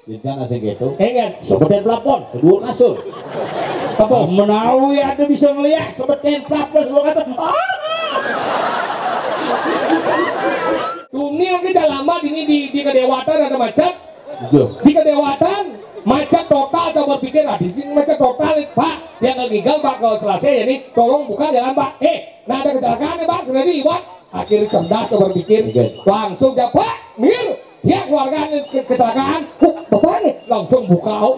Jangan asing gitu. Enggak. Sebetin plafon, kedua kasur. Apa? Menawi ada bisa ngeliat sebetin plafon, lu kata. Tuni yang kita lama ini di Kedewatan ada macet. Iya. Di Kedewatan macet total. Coba berpikir lah di sini macet total, Pak. Yang ngegigal Pak kalau selesai ini tolong buka jalan Pak. Nah ada kecelakaan nih Pak, sudah diiwat. Akhirnya cerdas coba berpikir, langsung jawab Pak, mir. Ya keluarga kecelakaan, bapak nih langsung buka,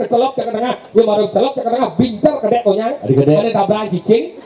kecelok ke tengah, dia baru celok ke tengah, bincar ke dekonya, ada tabrakan cicing.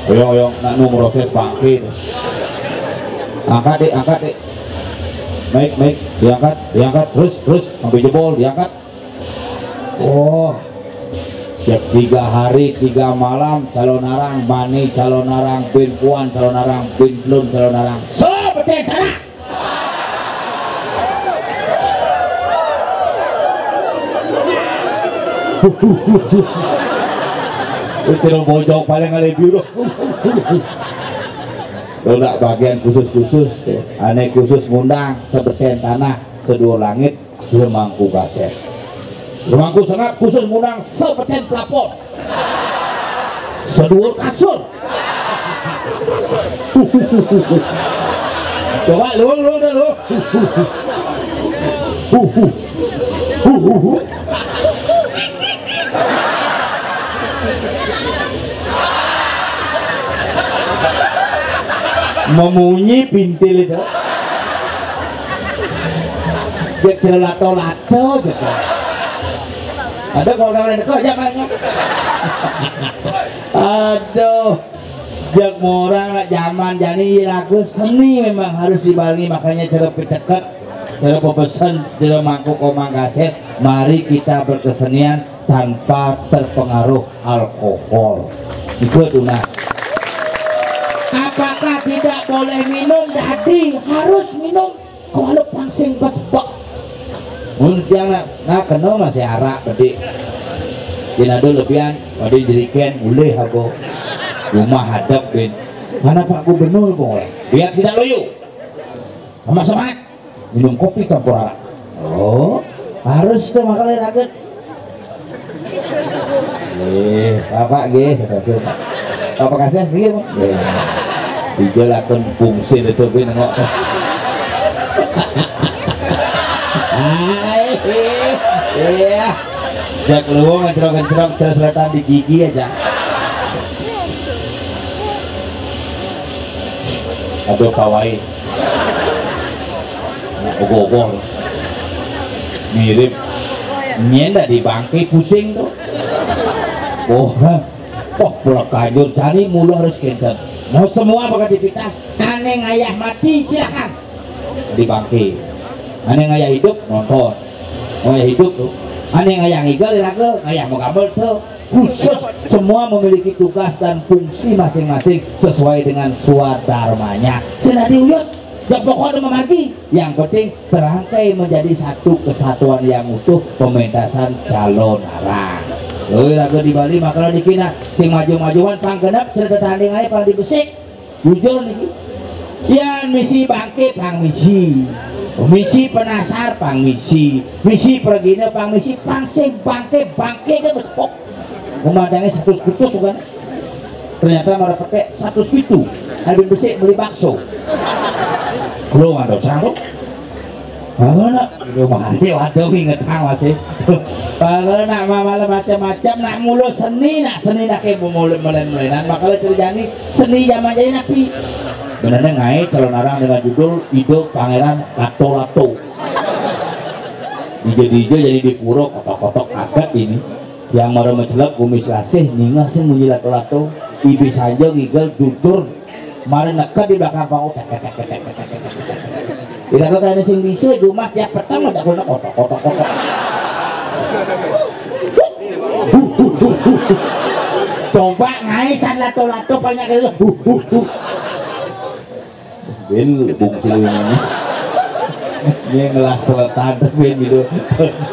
Yo, nak nomor proses bangkit. Angkat dek. Baik, diangkat, terus sampai jebol, diangkat. Oh, setiap 3 hari 3 malam calon arang bani, calon arang bin puan, calon arang bin lun, calon arang seperti tanah. Itu bojong paling kali biru. Udah bagian khusus aneh khusus ngundang sebeten tanah sedua langit Lemangku Gases. Lemangku sangat khusus ngundang sebeten plafon sedua kasur. Coba lu memunyi pintil itu dia kira lato gitu. Ada kalau kalian kok jangan aduh jak murang lah zaman jadi lagu seni memang harus dibarengi, makanya cara dekat cara pepesan cara Mangku Komang Gases, mari kita berkesenian tanpa terpengaruh alkohol. Ikut tunas. Apakah tidak boleh minum? Jadi harus minum kalau pangsing besbak. Jangan kena masih arak tadi. Jinado lebihan, tadi jeriken boleh aku. Rumah hadap bin. Mana Pak Gubernur boleh? Biar tidak loyo. Sama semangat. Minum kopi campur arak. Oh, harus tuh makanya rakyat. Bapak sesuatu. Apa kasih gitu? Dijelakan fungsi itu nengok. Iya. Jak luang ngecerok selatan di gigi aja. Aduh kawai. Ogoh. Mirip. Nyenda di bangkai pusing tuh. Pulau kajur cari mulu harus kencang. Mau semua beraktivitas, aneh ngayah mati silakan dibangkit. Aneh ngayah hidup nonton, ngayah hidup tuh. Aneh ngayah ngigel ngayah mau kabel tuh. Khusus semua memiliki tugas dan fungsi masing-masing sesuai dengan swadharmanya. Sudah diuyut, gak pokoknya memati. Yang penting berangkai menjadi satu kesatuan yang utuh pementasan calon arang. Lalu di Bali makanya dikira sing maju-majuan panggenap cerita tanding aja pang dibesik jujur nih ya misi bangkit pang misi penasar pang misi pergina pang misi pangsing bangkit kan besok memandangnya 100 kutus kan ternyata malah pakai 100 pitu habis bersih beli bakso belum ada sanggup bagaimana itu mahal waduh inget masih bagaimana nak malam macam-macam nak mulu seni nak kayak mulai-mulaian makanya terjadi seni zaman jadi napi benernya ngai calon orang dengan judul hidup pangeran lato-lato DJ jadi di pura kotok-kotok agak ini yang marah mencelap kumis lasih ningah sih munyi lato-lato ibi saja gigal jujur marah nekat di belakang panggung tidak kau kena sing bisa rumah tiap pertama tak guna kotok coba ngaisan lato-lato banyak kali Ben bungsil ini dia ngelas selatan ben gitu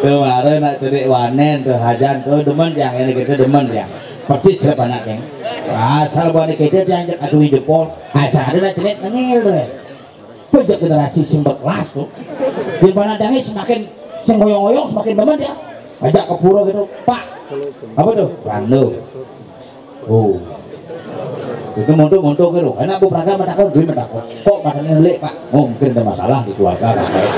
kemarin nak cari wanen tuh hajan tuh demen yang ini kita demen ya persis siapa anaknya asal buat kita yang atuh jempol asal ada nak cari ngil deh pojok generasi sing berkelas tuh di mana dangi semakin sing goyong-goyong semakin demen ya ajak ke pura gitu pak apa tuh rando oh itu montok gitu enak bu praga menakut duit menakut kok masalahnya lek pak oh mungkin ada masalah di keluarga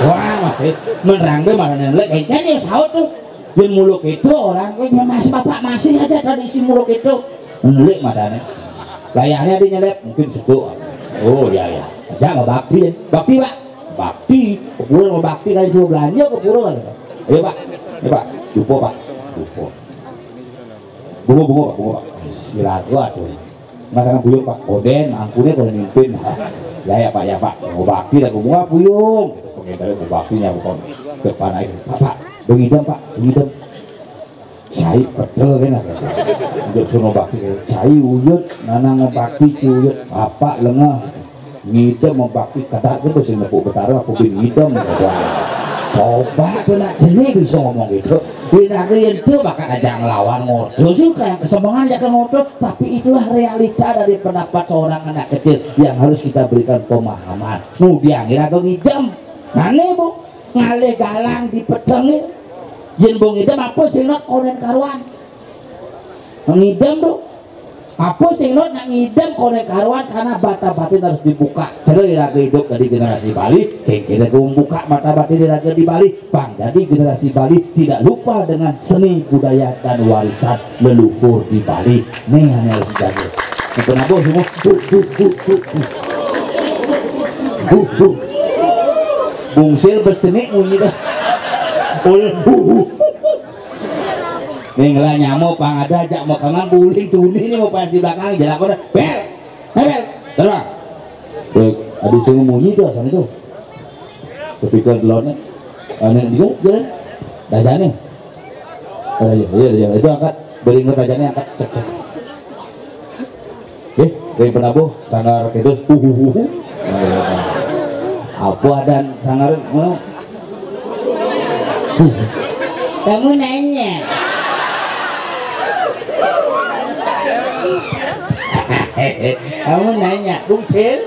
wah masih menerangnya masalahnya lek kayaknya dia saut tuh di muluk itu orang masih bapak masih aja tradisi muluk itu lek madanya layarnya dia nyelep mungkin setu oh ya aja mau bakti pak bakti kepura mau bakti kali cuma belanja kepura kan ayo pak jupo pak bunga pak silatu atuh nggak puyung pak Oden angkunnya kalau mimpin ya pak mau bakti dan bunga puyung pengen mau baktinya bukan depan aja pak bengidam saya betul kan untuk suruh bakti saya wujud nanang bakti wujud bapak lengah ngidam membakti kata itu sih nepuk betara aku ngidam coba pernah jenis bisa ngomong gitu dinagain itu bakal aja ngelawan ngobrol sih kayak kesombongan aja ke ngobrol tapi itulah realita dari pendapat seorang anak kecil yang harus kita berikan pemahaman kemudian ngirago ngidam mana bu ngalih galang di pedangin yen bu ngidam apa sih not konen karuan ngidam tuh apa sih not nak ngidam konen karuan karena bata batin harus dibuka jadi raga hidup dari generasi Bali kira membuka mata batin raga di Bali bang jadi generasi Bali tidak lupa dengan seni budaya dan warisan leluhur di Bali nih hanya harus dijaga kenapa semua bungsil bersenik bunyi dah nih ngelah nyamuk pang ada ajak mau kangen buling tuni ini mau pas di belakang jalan kau bel terang aduh sungguh munyi tuh asal itu speaker telurnya aneh juga jalan dajannya iya itu angkat beringat dajannya angkat cek dari penabuh sangar itu apa dan sangar mau kamu nanya kamu nanya bungsil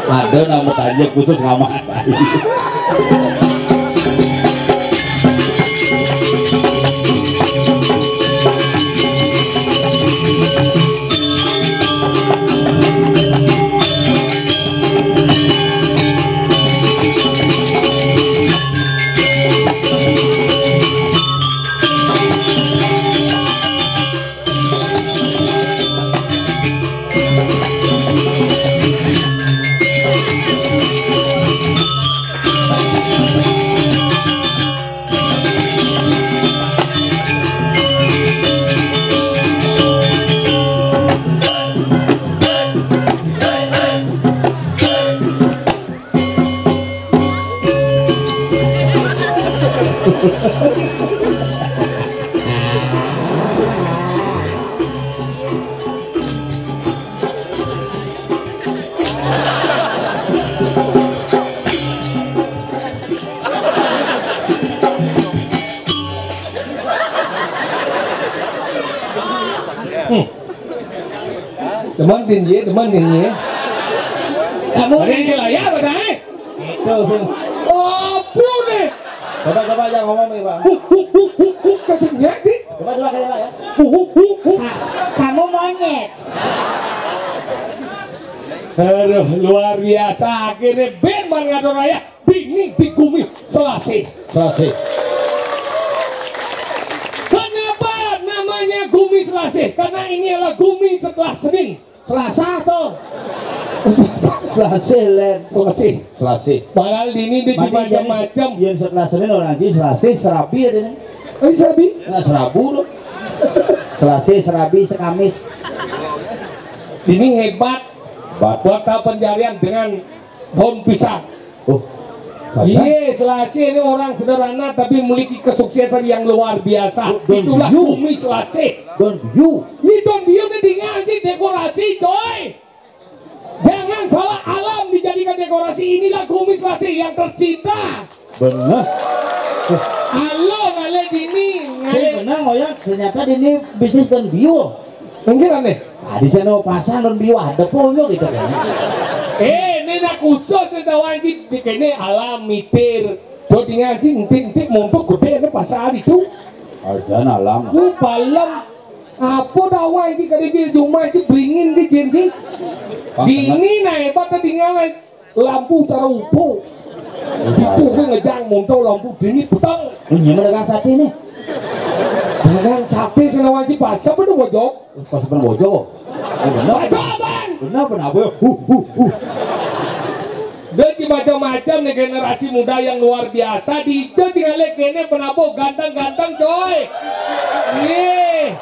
Ada nama tanya khusus ngamat. Teman tinggi. Kamu ini ya betul. Itu sih. Oh, boleh. Coba aja ngomong nih, Pak. Kasihnya sih. Coba kayak ya. Kamu monyet. Aduh, luar biasa. Akhirnya band Manado Raya Bini di Gumi Selasi. Kenapa namanya Gumi Selasi? Karena ini adalah Gumi setelah Senin. Selasa tuh. Selasi. Padahal ini dia macam-macam. Yang setelah Senin orang Haji Selasi Serabi ada nih. Oh, Serabi? Nah, Serabu loh. Selasi, Serabi, Sekamis. Ini hebat. Kota pencarian dengan daun pisang. Oh. Iya, Selasi ini orang sederhana tapi memiliki kesuksesan yang luar biasa. Itulah Gumi Selasi. Don Biu. Ini Don Biu ini tinggal sih dekorasi, coy. Jangan salah alam dijadikan dekorasi. Inilah Gumi Selasi yang tercinta. Benar. Halo, ngale dini. Benar, oh ya. Ternyata ini bisnis Don Biu. Mungkin aneh. Nah, di sana pasang Don Biu ada ponyo gitu kan. Ini nak khusus kita wajib dikene alam mitir. Do tinggal sih entik montok gede ini pasar itu. Ajan alam. Lu balam apa dah wajib kada di rumah itu beringin di jenji. Dingin naik pada tinggal lampu cara upo. Itu gue ngejang montok lampu dingin petang. Ini mana dagang sate nih? Dagang sate sana wajib pasar bener bojok. Pasar bojok. Benar. Pasar bang. Benar. Dia macam-macam nih generasi muda yang luar biasa. Di itu tinggal kene penabok ganteng-ganteng coy. Nih.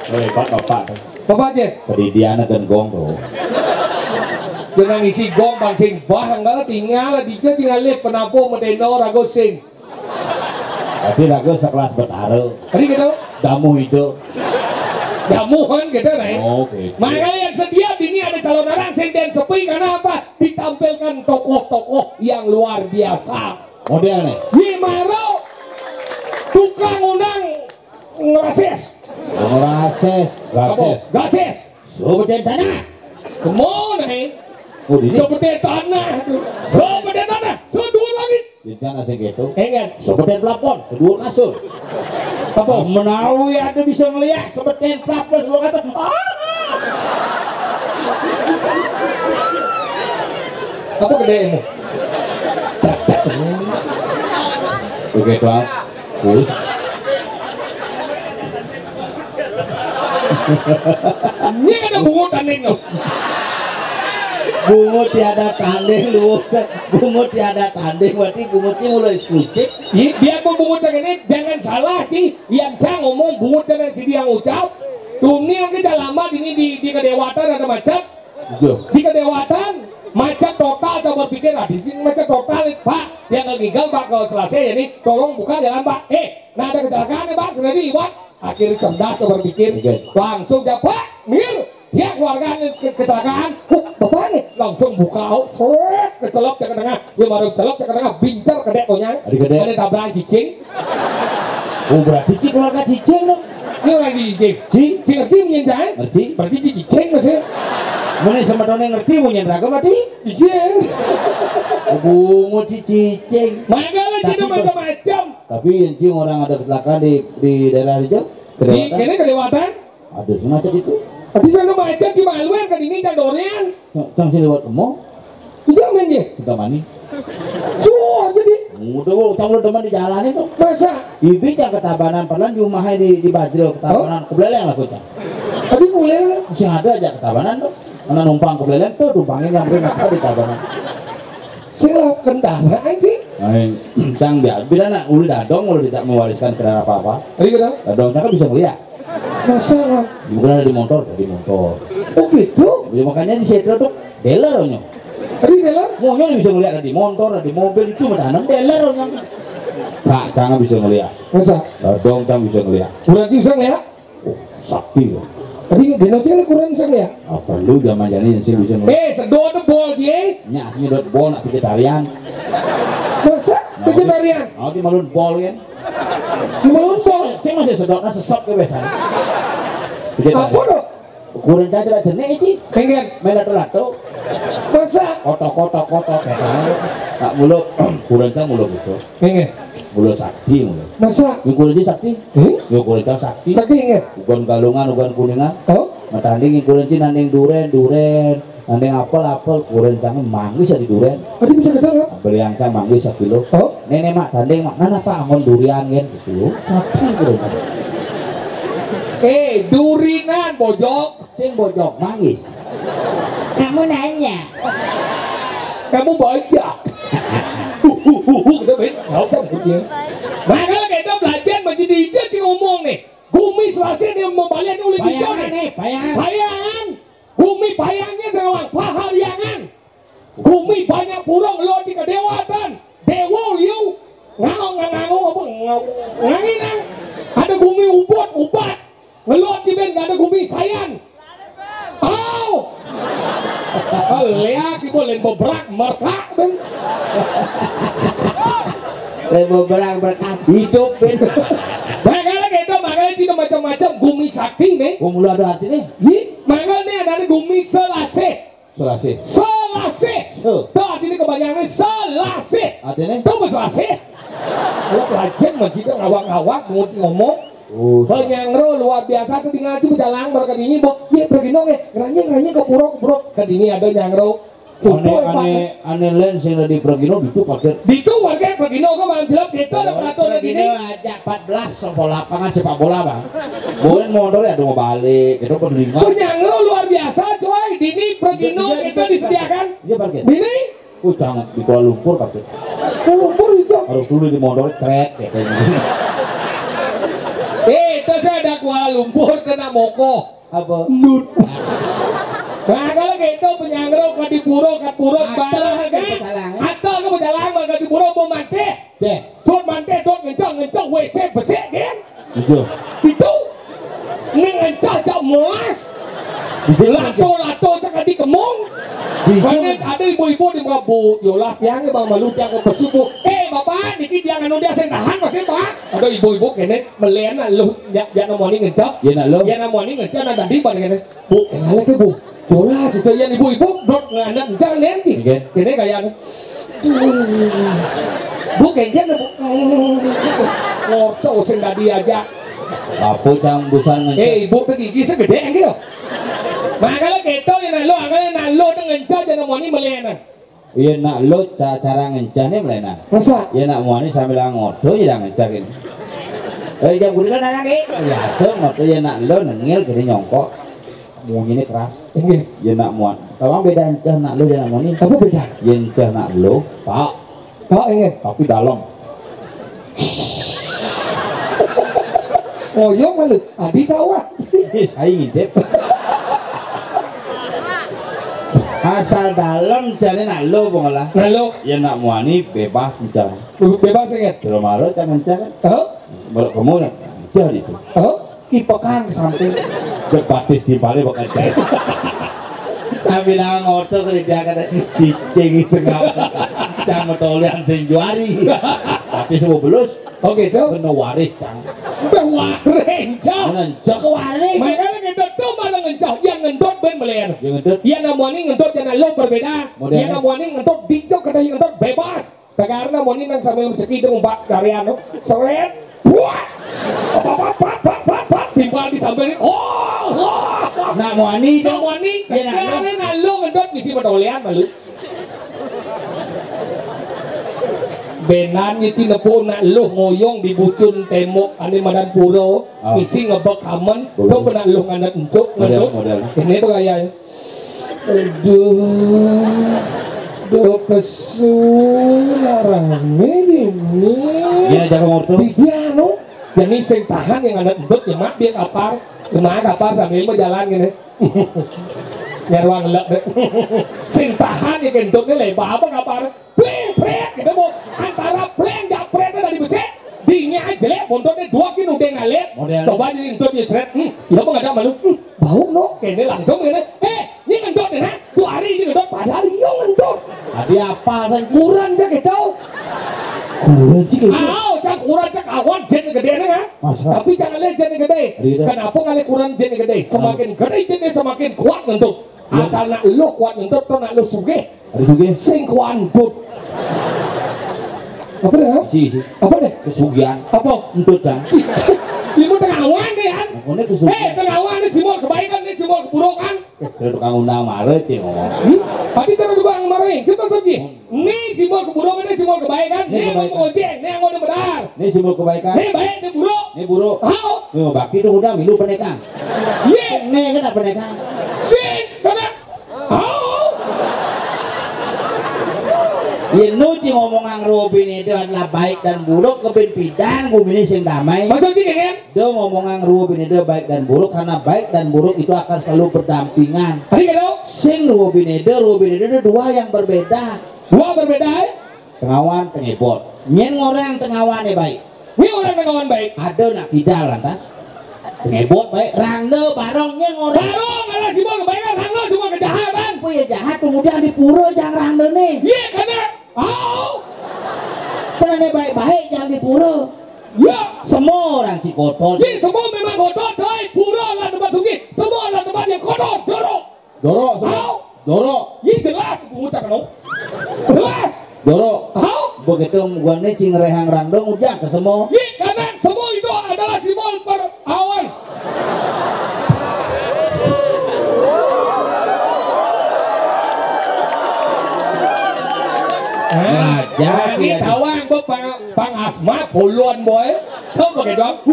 Hebat bapak. Bapak aja. Tadi dia anak dan gong bro. Jangan isi gong bang sing bah enggak tinggal di itu tinggal penabok medeno rago sing. Tapi rago sekelas bertaruh. Tadi gitu. Damu itu. Jamuan gitu nih. Oke. Makanya yang sedia ini ada calon orang sing dan sepi karena apa? Ditampilkan tokoh-tokoh yang luar biasa. Model nih. Wimaro tukang undang ngerases. Gases. Sobetan tanah. Kemana nih? Oh di sini. Sobetan tanah. Sedua langit. Di sana sih gitu. Ingat. Sobetan plafon. Kedua kasur. Apa? Menawi ada bisa ngeliat sobetan plafon. Lu kata. Apa gedemu? Begitu ah. Terus. Ini ada bungut tanding loh. Bungut tiada tanding lu. Bungut tiada tanding berarti bungutnya mulai eksklusif. Biar bungut ini jangan salah sih. Yang saya ngomong bungut dengan si dia ucap. Dunia kita lama ini di kedewatan ada macet. Di kedewatan macet total coba berpikir di sini macet total Pak. Yang legal Pak kalau selesai ini tolong buka jalan Pak. Nah ada kecelakaan nih Pak sendiri Iwan. Akhirnya cerdas coba berpikir langsung Pak mir dia keluarga kecelakaan bapak nih langsung buka kecelop ke tengah dia baru celop ke tengah bincar ke dekonya ada tabrak cicing. Oh berarti keluarga cicing dong. Ini lagi cicing ngerti menyenjai berarti cicing masih Mene semedone ngerti mun yen raga mati. Iya. Bungu cicing. Makanya cina macam-macam. Tapi encing orang ada kecelakaan di daerah Rijau. Di kene kelewatan. Ada semacam itu. Di sana macam di Malwen kan ini kan dorean. Cang sih lewat kemo. Iya menje. Kita mani. Suah jadi. Mudah kok tang lu teman di jalan itu. Masa? Ibi cang ketabanan pernah di rumahnya di Bajro ketabanan kebeleleng lah kocak. Tadi boleh. Masih ada aja ketabanan tuh. Mana numpang kebeleleng tuh tumpangin yang benar di ketabanan. Silap kendala aja. Cang bila nak uli dadong kalau tidak mewariskan kendaraan apa-apa. Tadi kena? Dadongnya kan bisa ngeliat. Masa lah. Bukan ada di motor, di motor. Oh gitu? Jadi makanya di setro tuh dealer onyo. Tadi dealer? Maunya bisa ngeliat ada di motor, ada di mobil itu menanam dealer onyo. Nah, jangan bisa ngeliat. Masa? Dadong cang bisa ngeliat. Berarti bisa ya? Oh, sakti loh. Tadi genotnya kurang bisa ya? Apa lu zaman jadi sih bisa ngeliat? Sedot bol dia. Nya asli dot bol nak vegetarian. Masa? Vegetarian? Oh, di malun bol kan? Malun bol? Saya masih sedotnya sesop ke biasanya. Apa dong? Kurang caca jenis itu. Pengen? Melato-lato. Masa? Kotok kayak tak mulut. Kurang caca mulut itu. Pengen? Mulut sakti mulut. Masa? Yung kurang sakti? Yung kurang sakti. Sakti ingat? Bukan galungan, bukan kuningan. Oh? Matanding yung kurang nanding duren. Nanding apel, kurang caca manggis di duren. Tadi bisa gede nggak? Beli angka manggis 1 kilo. Oh? Nenek mak tanding mak mana pak angon durian kan gitu. Sakti kurang caca. Durinan bojok. Sing bojok manggis. Kamu nanya. Kamu bojok. Kita bet, nggak usah begitu. Makanya kita belajar menjadi itu sih ngomong nih. Bumi selesai dia mau balik oleh bicara nih. Bayangan. Bumi bayangnya dengan pahaliangan. Bumi banyak burung lo di kedewatan. Dewa liu. Ngangong apa nganginang. Ada bumi ubat. Ngeluat di ben gak ada gumi sayang. Lihat ibu lain bebrak merkak ben. Lain bebrak berkat hidup ben. Makanya cina macam-macam gumi sakti nih. Gumi ada arti nih. Makanya ada gumi selase. Tuh artinya kebanyakan selase. Artinya? Tuh selase. Kalau pelajar menjadi ngawak-ngawak ngomong. Penyangro luar biasa tuh tinggal itu jalan berkat ini bok ya begini ngeranya ke purok ke sini ada nyangro aneh lain sih di Progino itu pakai itu warga Progino kok bang bilang itu ada peraturan gini aja 14 sekolah lapangan sepak bola bang boleh motor ya mau balik itu pendengar penyangro luar biasa coy dini Progino itu disediakan iya pakai dini jangan di Kuala Lumpur pakai Lumpur itu harus dulu di motor trek ya kayak gini. Itu saya ada Kuala Lumpur kena moko Apa? Nut. Nah kalau gitu penyangro ke di puro barang kan atau ke berjalan ke di puro mau mante dot ngencang WC besek kan itu ngencang cak muas lato cak di kemong banget ada ibu-ibu di muka bu yolas tiangnya bang malu tiang ke bersubuh bapak dikit tiang anu dia saya tahan masih pak ada ibu-ibu kene melena lu jangan nomoni ngencang ya nomoni ngencang ada di pada kene bu kenal ke bu yolas itu yang ibu-ibu dot nganak ngencang lenti kene kayak bu kencan bu ngorco sing tadi aja apa cang busan ngencang ibu ke gigi segede gitu makanya gitu yang nalo dengan ngencang nomoni melena iya nak lo cara ngencangnya melena masa? iya nak muani sambil ngodo iya ngencangin jam kulit kan anak iya tuh ngodo iya nak lo nengil gini nyongkok muani ini keras iya nak muan kalau beda encah nak lo dan nak muani apa beda? iya encah nak lo tak ingin tapi dalam oh iya malu adi kawat saya ngintip asal dalam jadi nak lo pengolah ya nak muani bebas bicara bebas ingat kalau marah jangan bicara kamu nak bicara itu kipakan ke samping debatis di balik bakal cek sambil ngotot dia kata cicing itu nggak jangan tolian senjuari tapi semua belus oke so kena waris cang waris cang ngencak waris makanya kita tuh mana ngencak ya yang ngendot ben melian. Yang ngendot. Yang namanya ngendot jangan lo berbeda. Modern. Yang namanya ngendot dijok kata yang ngendot bebas. Karena namanya nang sambil mencekik itu mbak karyano seret. Buat. Apa timbal di samping ini. Nak muani Nak muani. Karena lo ngendot misi pedolean malu. Benan nyuci nepun nak luh ngoyong di bucun temok ane madan puro isi ngebek kamen tuh benak luh nganet encuk ngendut ini tuh kayak aduh kesularame ini gini jaga ngorto dia no jadi sing tahan yang nganet encuk ya mak dia kapar sambil berjalan gini nyarwang lek deh sing tahan ya gendutnya lebar apa kapar pret gitu mau antara plen dan pretnya tadi besek dinya jelek montotnya 2 kilo udah ngalet coba jadi gendut ya seret ya apa nggak ada malu bau no kene langsung gini ini gendut ya nah tuh hari ini gendut padahal iya gendut tadi apa kan kurang aja gitu kurang sih gitu jangan kurang cek awan jen gede nih tapi jangan lihat jen gede kenapa nggak kurang jen gede semakin gede jennya semakin kuat gendut asal nak lu kuat gendut tuh nak lu sugih sing kuantut apa deh? Apa deh? Kesugihan apa? Entut kan? Ibu tengah awan deh kan? Tengah awan ini simbol kebaikan, ini simbol keburukan terus tukang undang marah sih ngomong tapi cara tukang marahin, kita saja ini simbol keburukan, ini simbol kebaikan ini yang mau ojek, ini yang mau benar ini simbol kebaikan ini baik, ini buruk ini buruk hao bakti itu udah milu penekang ini kan penekang sih, karena hao ya nuci ngomongan Robin itu adalah baik dan buruk kepimpinan bumi ini sing damai maksudnya kan? Dia ngomongan Robin itu baik dan buruk karena baik dan buruk itu akan selalu berdampingan hari gitu? Sing Robin itu dua yang berbeda tengawan tengebot nyen orang tengawan baik ini orang tengawan baik ada nak tidak lantas tengebot baik rangno barong nyen orang barong adalah simbol kebaikan rangno semua kejahatan apa ya jahat kemudian di pura jangan rangno nih iya karena karena baik-baik jangan di pura ya semua orang Cikotot ini semua memang kotor coy pura lah tempat sugi semua lah tempat yang kotor jorok ini jelas mengucap kan jelas jorok begitu gua nih cing rehang randong udah ke semua ini karena semua itu adalah simbol perawan jadi tawang gua pang asma puluhan boy tau pakai doang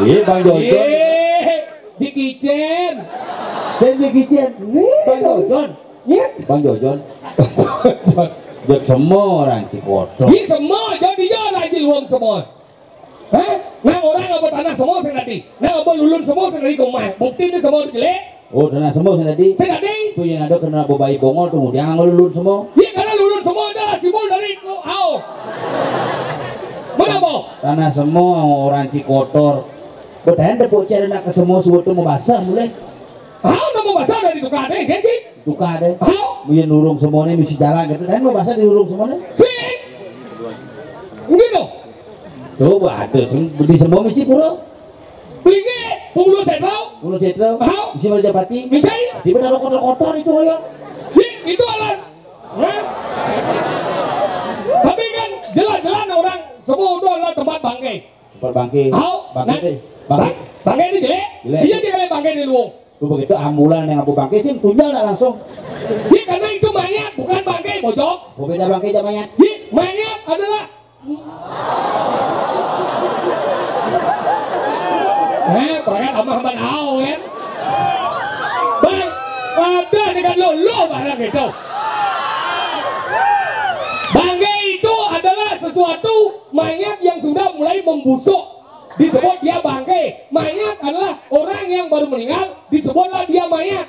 ini baru Bang Jojon di kitchen Bang Jojon Jok semua orang Cikotot di semua jadi orang di luang semua nah orang apa tanah semua senadi nah apa lulun semua senadi kumah bukti ini semua jelek tanah semua senadi itu yang ada kena bobai bongol tuh jangan lulun semua iya karena lulun semua adalah simbol dari mana po? Tanah semua orang Cikotor bertahan dapur cari nak ke semua sebetulnya mau basah mulai mau basah dari duka deh jadi duka deh mau nurung semuanya mesti jalan gitu dan mau basah di nurung semuanya sih gitu coba ada di semua misi pura tinggi puluh setro misi Majapati misalnya di benar kotor-kotor itu ayo itu alat tapi kan jelas-jelas orang semua itu adalah tempat bangkai bangkai ini jelek dia dikali bangkai di luang itu begitu ambulan yang abu bangkai sih tunjal lah langsung karena itu mayat bukan bangkai bojok beda bangkai sama mayat mayat adalah perangkat aman tahu kan bang ada dengan lo barang itu bangkai itu adalah sesuatu mayat yang sudah mulai membusuk disebut dia bangkai mayat adalah orang yang baru meninggal disebutlah dia mayat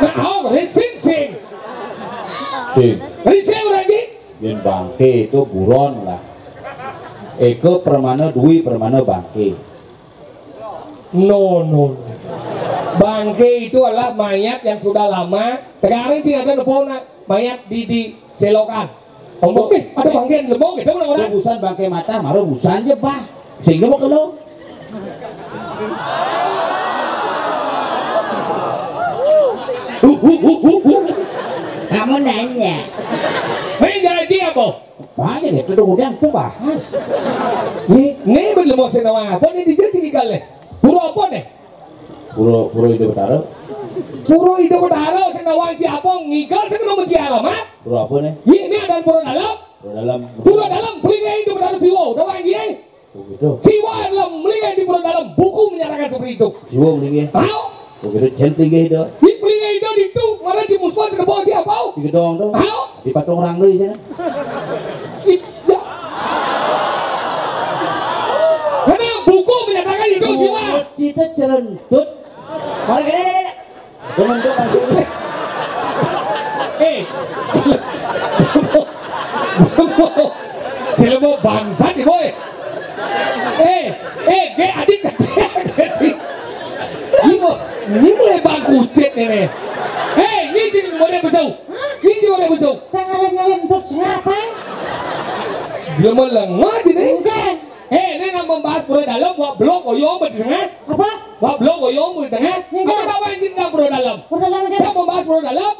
nah rising lagi yang bangkai itu buron lah Eko permana dui permana bangkai no bangkai itu adalah mayat yang sudah lama sekarang tidak ada nepona mayat di selokan Ombok nih, ada bangke lembong gitu mana orang? Rebusan bangke mata, mah rebusan aja bah. Sehingga mau kalau. Kamu nanya. Main jadi apa? Banyak itu kemudian tuh bahas. Nih belum mau senawa apa nih dia tinggal nih? Puro apa nih? Puro itu betara. Puro itu betara senawa siapa ngigal sekarang mau alamat? Puro apa nih? Ini ada puro dalam. Puro dalam beli itu betara siwo, tahu lagi? Begitu. Siwo dalam beli di puro dalam buku menyatakan seperti itu. Siwo beli. Tahu? Begitu centing itu. Beli itu mana di musbah sekarang siapa? Di gedong tuh. Tahu? Di patung orang di sana. Ya. Karena buku menyatakan itu siwa. Kita cerentut. Mana kena? Cerentut masuk. Sila mo bangsa di boy. Ge adik. Ini mulai bangku cet nih. Ini jadi model besar. Ini model besar. Jangan untuk siapa? Dia melengah jadi. Bukan. Ini nak membahas pura dalam, buat blog oyong berdengar. Apa? Buat blog oyong berdengar. Apa tahu yang kita pura dalam? Pura dalam Kita membahas pura dalam.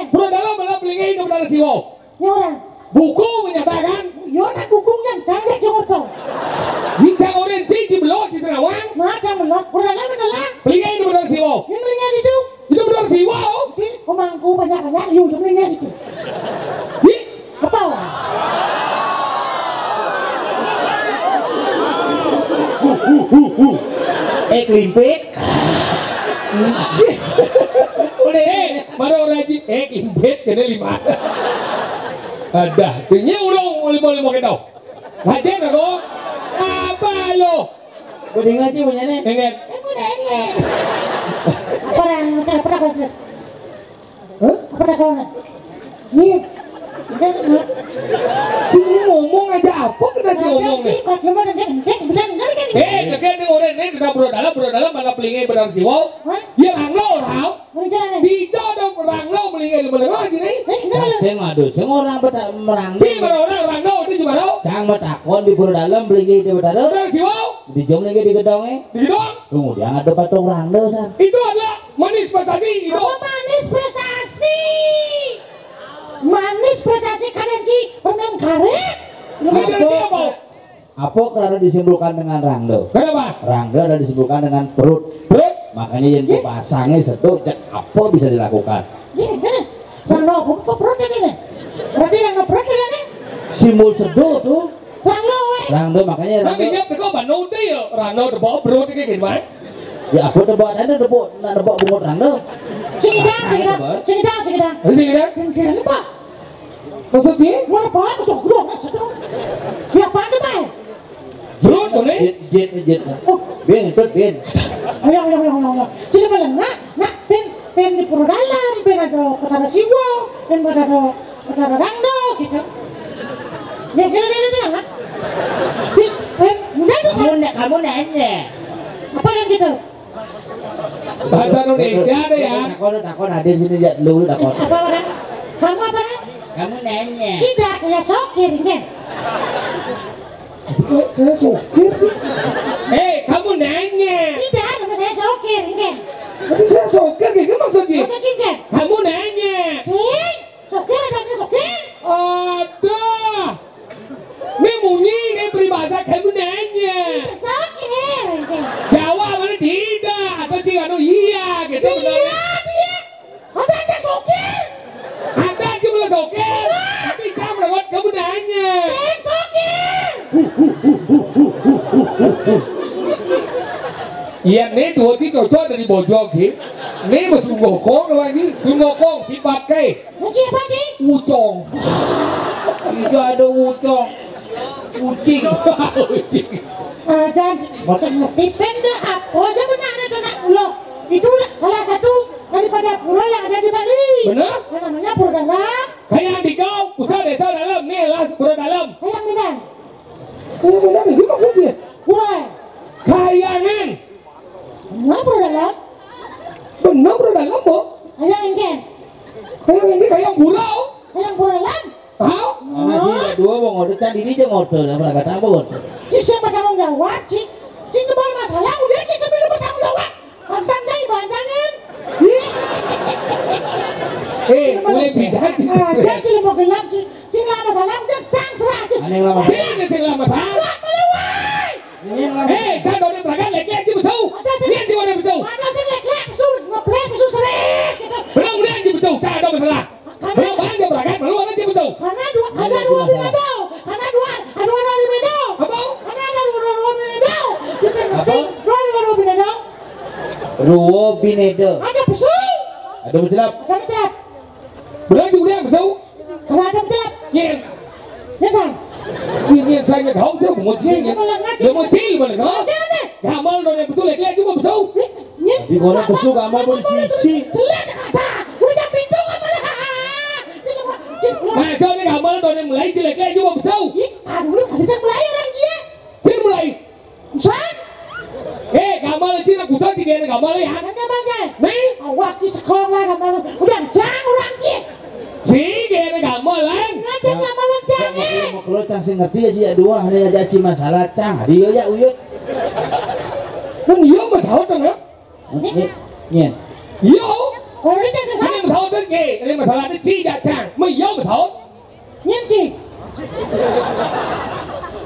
Pura dalam malah pelingai itu dari siwo. Ya orang. Buku menyatakan. Ya orang bukunya canggih jenggot kau. Jika orang cici blog di Serawang. Macam melok. Pura dalam adalah. Pelingai itu dari siwo. Yang melihat itu. Itu dari siwo. Pemangku banyak-banyak. Yuk, yang melihat itu. Apa? Klimpit. Mana orang di klimpit kena 5. Ada, punya ulung 5 kita. Hajar aku. Apa lo? Kau dengar sih punya ni. Ingat. Apa orang pernah kau? Apa dah kau nak? Ni. Sini ngomong aja apa kita sih ngomong ni? Lekat ni orang ni kita bro dalam mana pelingai pedang siwo. Dia ranglo tau. Tidak dong ranglo pelingai menengah sini. Saya ngadu, saya orang merang. Di mana orang ranglo itu cuma tau. Cang bertakon di pura dalam beli di betara. Pedang siwo. Di jom lagi di gedong Di dong. Kemudian ada patung rangdo san. Itu adalah manis prestasi itu. Apa manis prestasi? Manis prestasi kalian Ci permen karet. Apa karena disimpulkan dengan rangdo? Kenapa? Rangdo ada disimpulkan dengan perut. Perut. Makanya yang dipasangnya setuk apa bisa dilakukan? Iya kan? Ranglo kok perut ini? Berarti ranglo perut ini? Simbol seduk tuh. Ranglo Rangdo makanya Nanti rangdo. dia teko banu teh ya. Ranglo de bawa perut iki gimana? Ya aku tebak ada tebak bungut rangdo. Segedang. Sini kan? Yang lupa. Maksudnya? Mana apa? Aku belum masuk. Ya apa ada bay? Perut tuh nih. Jet. Bin itu bin. Ayo. Jadi mana? Nak pen di pura dalam, pen ada kata siwo, pen ada kata rangdo gitu. Ya kira. Pen, kamu nanya. Apa yang gitu? Bahasa Indonesia deh ya. Takon hadir sini ya lu takon. Apa orang? Kamu apa? Kamu nanya. Tidak, saya sokir kan. Saya sokir. Kamu nanya. Tidak, nama saya sokir kan. Tapi saya sokir gitu maksudnya. Maksudnya kan? Kamu nanya. Sih, sokir ada sokir. Ada. Ini bunyi ini peribahasa kamu nanya. Sokir kan. Jawab mana tidak atau sih anu iya gitu. Iya. Ada sokir. Ada cuma sokir. Tapi kamu lewat kamu nanya. Saya sokir. Iya nih dua ti cocok dari bojong sih. Nih bersungguh lagi, sungguh dipakai. Uci apa sih? Ucong. Tidak ada ucong. Kucing. Dan ngerti penda apa aja benar itu nak pulau. Itu salah satu daripada pulau yang ada di Bali. Benar? Yang namanya Pulau Dalam. Kayak di kau, pusat desa dalam, nih lah Pulau Dalam. Yang Medan. Kayak Medan itu maksudnya? Pulau. Kayangan. Mana Pulau Dalam? Benar Pulau Dalam kok? Yang Engken. Kayak ini kayak pulau. Yang Pulau Dalam. Tahu? Anak dua mau ngode can ini aja ngode lah mereka tahu. Si siapa tanggung jawab sih? Si kebar masalah udah si sebelum bertanggung jawab. Kontan deh bantangan. Boleh beda. Jadi lu mau gelap sih. Si nggak masalah udah cang serah. Aneh lama. Ini sih lah masalah. Kan udah berangkat lagi aja besau. Lihat di mana besau. Ada sih lek besau ngeplek besau seres. Belum dia aja besau. Tak ada masalah. Belum aja berangkat belum aja besau. Karena ada dua binatang. Karena dua binatang. Apa? Karena ada dua binatang. Bisa ngerti? Dua binatang. Ruo binedo. Ada besau. Ada berjelap. Ada mencelap. Belum juga besau. Kalau ada mencelap. Yen. Ya san. Yen saya tahu dia mau yen. Dia mau cil mana kan? Gamal dong besau lagi aja mau besau. Di kono besu kamu pun sisi. Selek apa? Udah pintu apa lah? Nah, jadi gamal dong mulai cil lagi aja mau besau. Aduh, bisa mulai orang dia. Cil mulai. San. Gamal cil aku usah sih dia gamal ya. Ada mana? Nih, Awak di sekolah gamal. Udah jang orang dia. sih dia gamal kan. Ngajak gamal jang. Mau keluar cang sing ngerti ya sih dua hanya ada ci masalah cang. Dia ya uyut. Kan dia masalah dong ya. Nyen. Yo. Kalau ini kan Ini masalah tuh ini masalah itu chi ya chang. Mới yo masalah. Nyenti.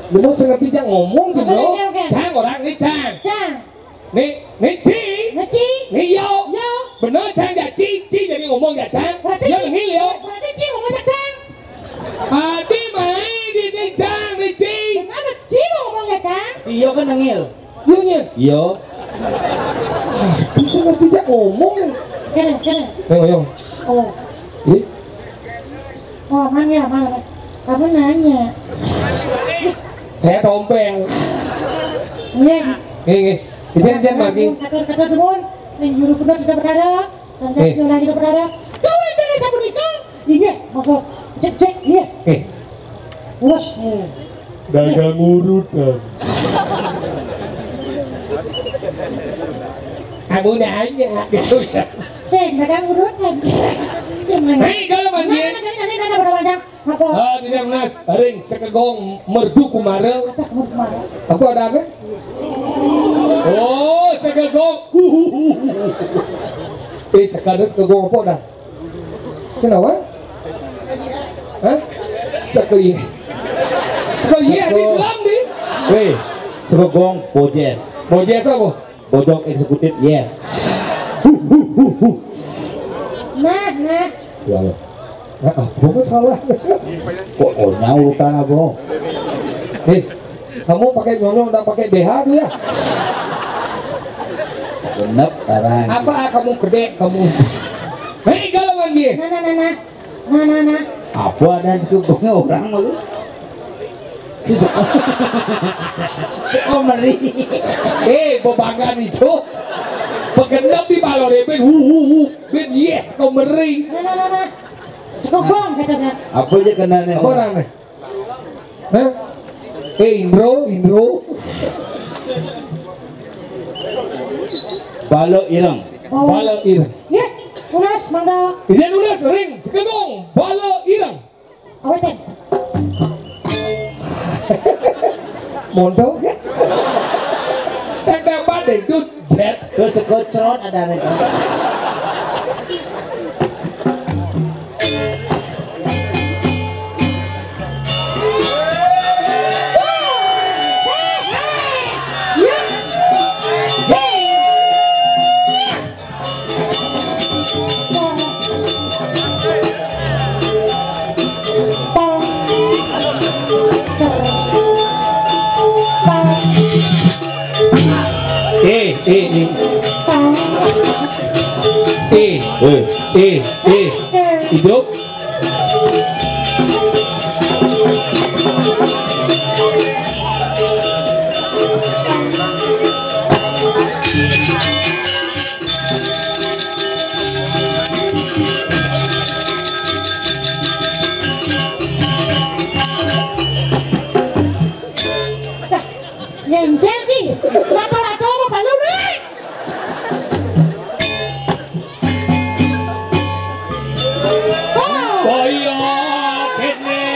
Benar sengaja dia ngomong gitu loh. Oke. Chang orang ini chang. Jang. Nih chi. Ngaci. Nih yo. Yo. Benar chang ya chi jadi ngomong ya chang. Berarti Yo ngilio. Berarti Ci ngomong jang. Di mai di chang di chi. Kenapa Ci ngomong jang? Iyo kan nangil. Yo nya. Iyo. Bisa ngerti dia ngomong. Keren. Yo. Oh. Oh, mana? Kamu nanya. Saya tompel. Iya. Nih. Jangan lagi. Kata teman, yang juru benar tidak berada, sanjak tidak tidak berada. Kau yang dari sabun itu? Iya, maka cek, iya. Urus. Dagang urutan. Kamu nanya gitu ya. Dagang urutan. Hei, kalau mandiin. Ini berapa banyak? Apa? Tidak mas, ring sekegong merdu kumarel. Apa kamu kemana? Aku ada apa? Oh, sekegong. Sekarang sekegong apa dah? Kenapa? Hah? Sekegong. Di Islam di. Weh, segogong bojes. Bojes apa? Bojok eksekutif yes. Nah. Ya Allah. Apa masalah? Kok urutan apa? Kamu pakai nyonyong dan pakai BH tuh ya? Genep tarang. Apa kamu gede kamu? Hei kalau lagi. Nah. Apa ada segogongnya orang malu? Kok meri? Bebanggaan itu. Pegendap di balon ben ben yes kau meri. Nah. Sekogong katanya. Apa aja kenalnya? Apa namanya? Hah? Indro. Balo ireng. Balo ireng. Ya, ulas mangga. Ini udah sering sekegong balo ireng. Awetan. Mondok ya? Tanda badai itu jet. Terus sekocrot ada mereka. Hidup. Ngengkel sih. Lato-lato mau balu nih. Koyo kene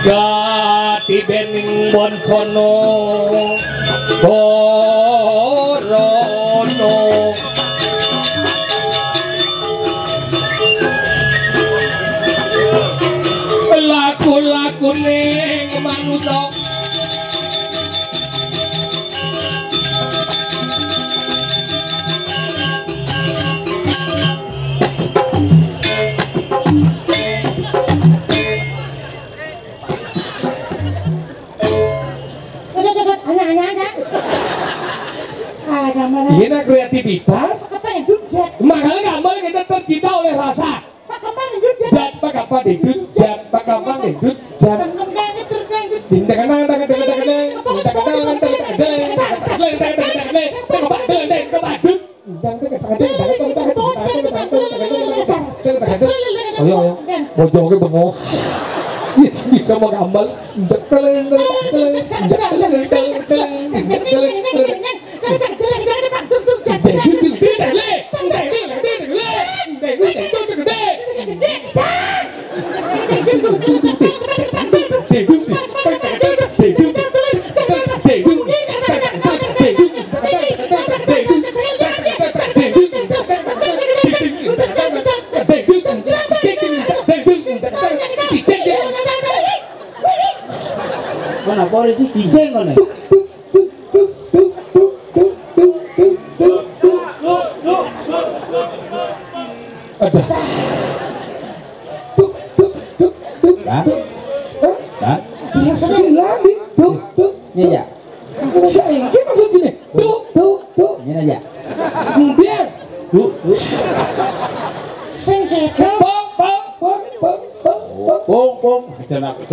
Gati bening bonsono Korono laku-laku ning manusa ini kreativitas makanya gambar kita tercipta oleh rasa jat pakapa dikut jat pakapa dikut jat bojongnya bengok bisa mau gambar mana polisi kijeng mana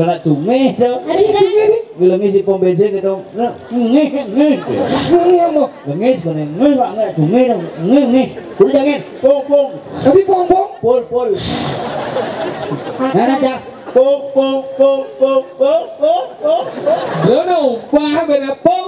kena cumi dong. Bilang si pom bensin gitu. Ngeh. Ngeh sebenarnya ngeh pak nggak cumi dong. Ngeh. Udah jangan. Pom. Tapi pom. Pol. Nah aja. Pom. Mana ubah benar pom.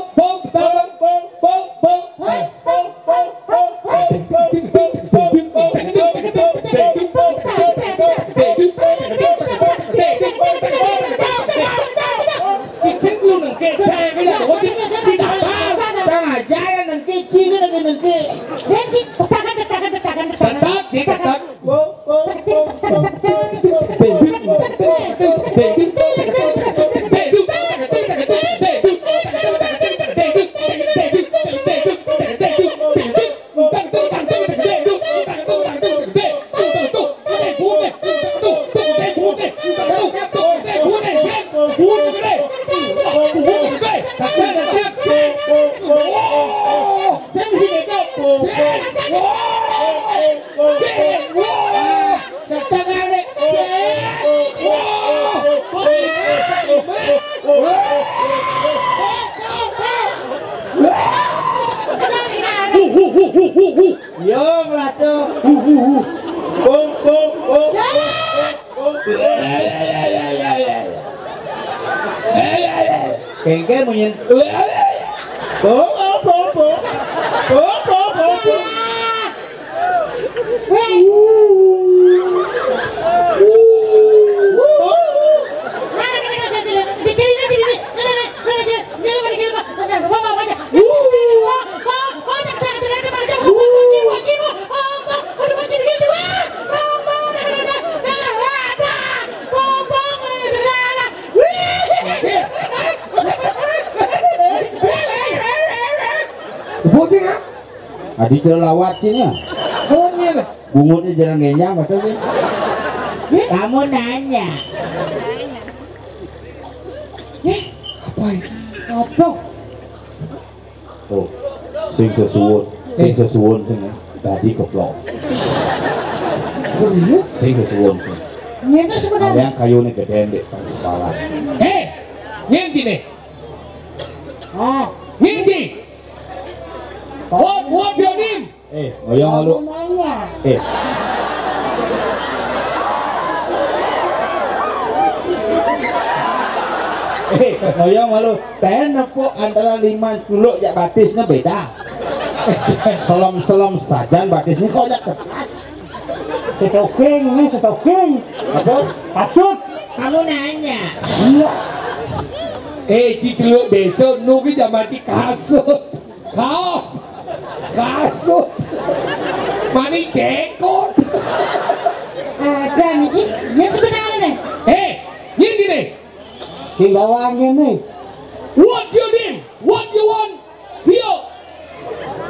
Kengkel munyin. Adi celawatnya. Soalnya bungutnya jarang ngenyang betul sih. Kamu nanya. apa itu? Apa? Tuh, sing sesuwun sing tadi keplok. Serius? Sing sesuwun sing. Ini sebenarnya. Yang kayu nih gedean deh pas kepala. Yang gini. Yang What your name? Ngoyong lu. Nanya. Ngoyong malu. Teh nepuk antara 5 culuk jak batisnya beda. Selom-selom sajan batisnya kok jak kertas. Setoking nih, setoking. Apa? Kasut. Kamu nanya. Iya. Ciceluk besok nugi jamati kasut. Kaos. Kasut. Mani cekot. Ada nih, yang sebenarnya nih. Ini gini. Himbauannya nih. What's your name? What you want? Here.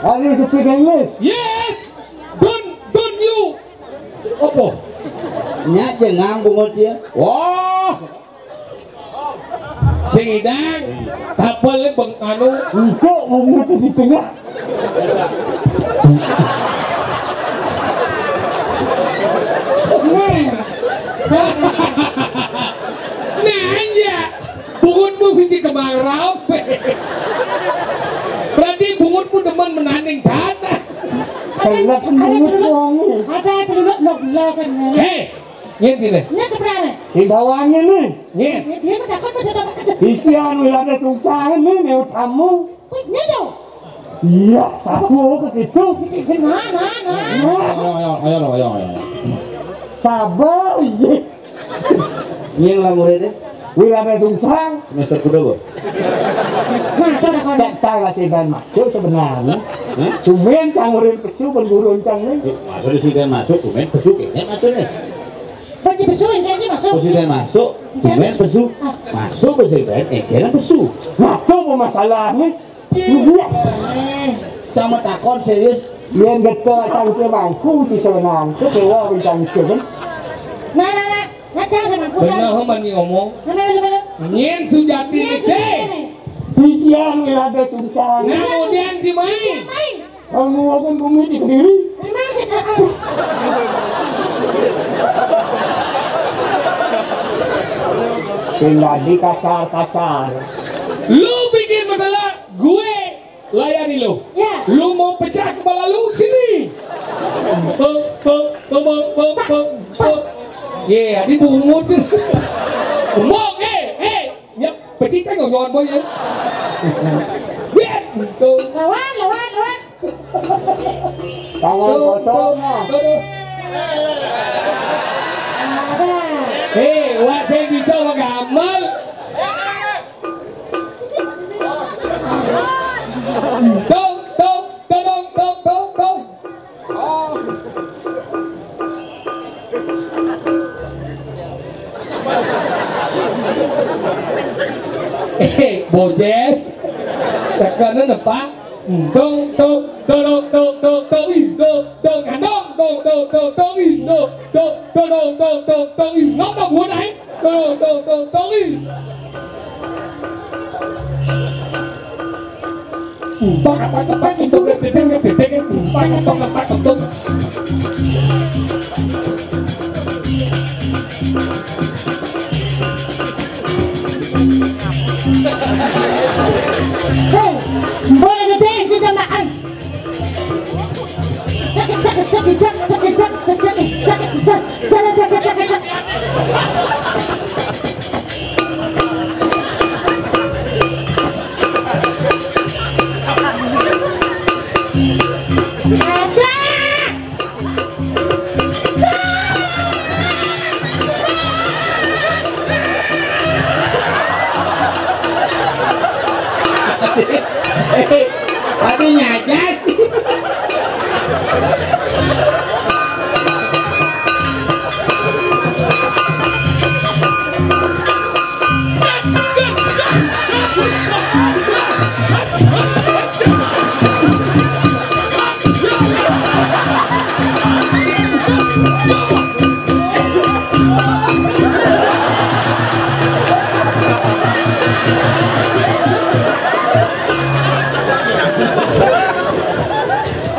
Are you speak English? Yes. Don't you. Apa? Nya jengang bungut dia. Wah. Cingidang. Tapal bang anu. Untuk ngomong di tengah. Nanya. Bungutmu visi kembang raupe. Berarti bungutmu demen menanding jatah. Kalau penunggu dong. Ada terlibat lo kan. Ini gini. Yang sebenarnya. Himbauannya nih. Ini. Dia mendapat masih dapat kerja. Isian wilayah sungsahan nih, nih kamu. Ini dong. Iya, sapu ke situ. Gimana? Ayo. Sabar, iya. Nyeng lah muridnya. Wilayah sungsahan. Semester kedua. Nah, Tak tahu masih kan masuk sebenarnya. Cuman canggurin pesu penggurun canggurin. Masuk di sini masuk, kumen pesuk ini masuk nih. bagi besu ini masuk. Presiden masuk, kumen pesuk. Masuk presiden, kira pesuk. Nah, itu masalahnya. Iya. Sama takon serius. Yang betul tangke bangku di sebenarnya. Itu kewa bintangke kan. Nah, jangan sama aku. Benar hamba ni ngomong. Nyen sujati ni sih. Di siang ada tulisan. Nah, kemudian di main. Kamu akan bumi di kediri. Lagi kasar-kasar. Lu bikin masalah, gue layani lu. Ya. Lu mau pecah kepala lu sini. Ye, di bungut. Bungut, ya pecah kan ngon boy ya. Biar tuh. Lawan. Tangan kosongnya. Wah saya bisa mengamal. Tong. Bojes. Tekanan apa? Dong. Hei, boleh ngedein juga makan. Tadi nyajak.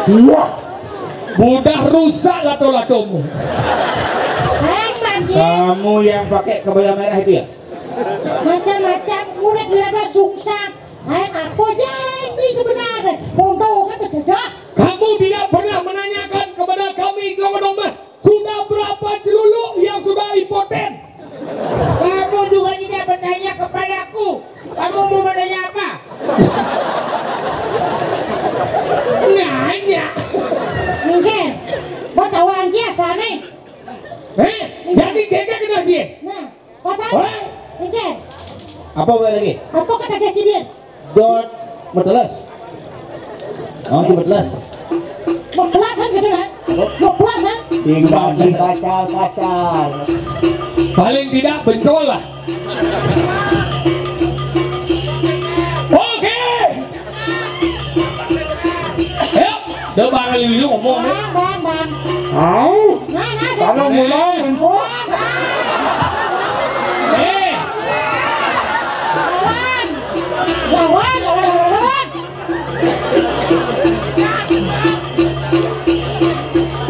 Iya. Mudah rusak lato-latomu. Kamu yang pakai kebaya merah itu ya? Macam-macam murid diraba sungsang. Aku aja ini sebenarnya. Bodoh kan terjadi. Kamu tidak pernah menanyakan kepada kami Kelongkodong Mas, sudah berapa celuluk yang sudah impoten? Kamu juga tidak bertanya kepadaku. Apa boleh lagi? Apa kata kaki dia? Dot bertelas. Oh, itu bertelas. Mau pelasan gitu kan? Mau pelasan? Tinggal di kacal-kacal. Paling tidak bencol lah. Oke. Ayo, udah bakal lu ngomong nih. Bang. Hai, Nah, kalau mulai info.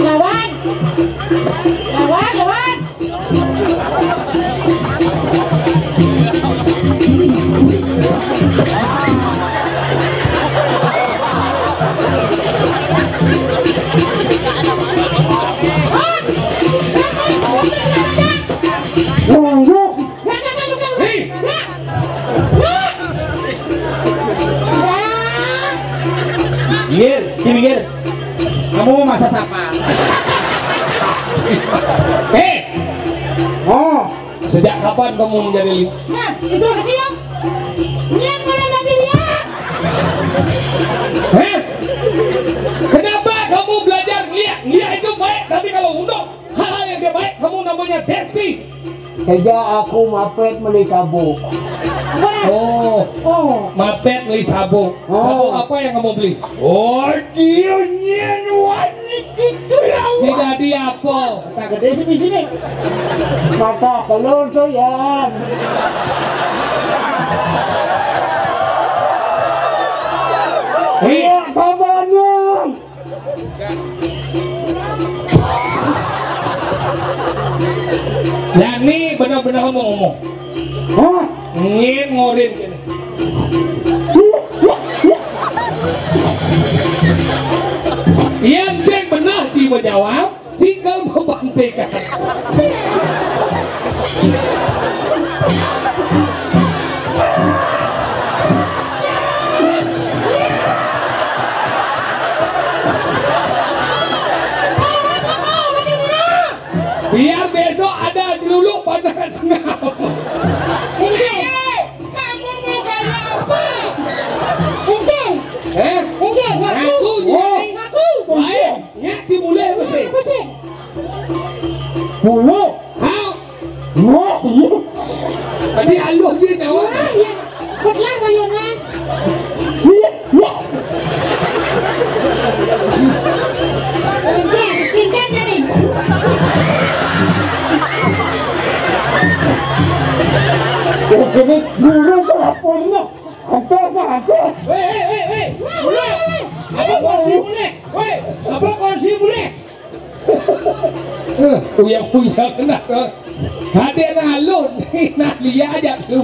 Lawan. Minggir. Kamu mau masak apa? Oh, sejak kapan kamu menjadi Nah, itu kasih ya. Yang mana tadi ya? Kenapa kamu belajar lihat? Lihat itu baik, tapi kalau untuk hal-hal yang tidak baik, kamu namanya Desti. Sejak aku mapet beli sabuk. Oh, mapet beli sabuk. Sabuk apa yang kamu beli? Oh, dia wanita gitu lah. Tidak dia apa? Tak gede sini. Mata telur tuh ya. Iya, kabarnya. Yani benar-benar kamu ngomong. Hah? Ngin ngorin gini. Yang saya benar si menjawab, tinggal membantikan. Biar besok ada celuluk pada sengau. Kamu mau gaya apa? Enggak. Ngaku jadi Ngaku. baik. Nyak si boleh bersih. Bulu. Hau. Mau iya. Tadi aluh dia kawan. Ya, belah bayangan. Iya. Pindah nih. Jadi bulu tuh lapornya. Hantar. Weh. Apa kursi boleh? Weh, apa kursi boleh? Uyang kena soal. Ada yang aluh. Nak lihat aja tu.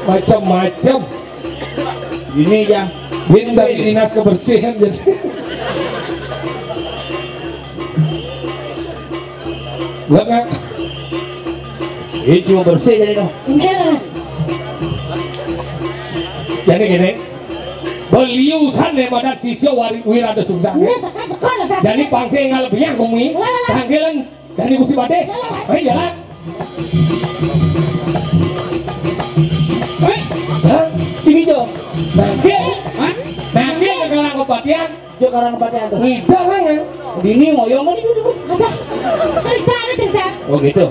Macam-macam. Ini jang. Bintang dinas kebersihan jadi. Enggak. Ini cuma bersih jadi dong. Enggak. Jadi gini. Beliusan daripada siswa wirada sungsang. Jadi pangsa yang lebih yang kumi. Tanggilan dari musim badai. Ayo jalan. Tinggi jo. Nangkil ke karang kepatian. Jo karang patian tuh. Tidak kan ya. Ini ngoyong mana dulu? Ada. Cerita. Oh gitu.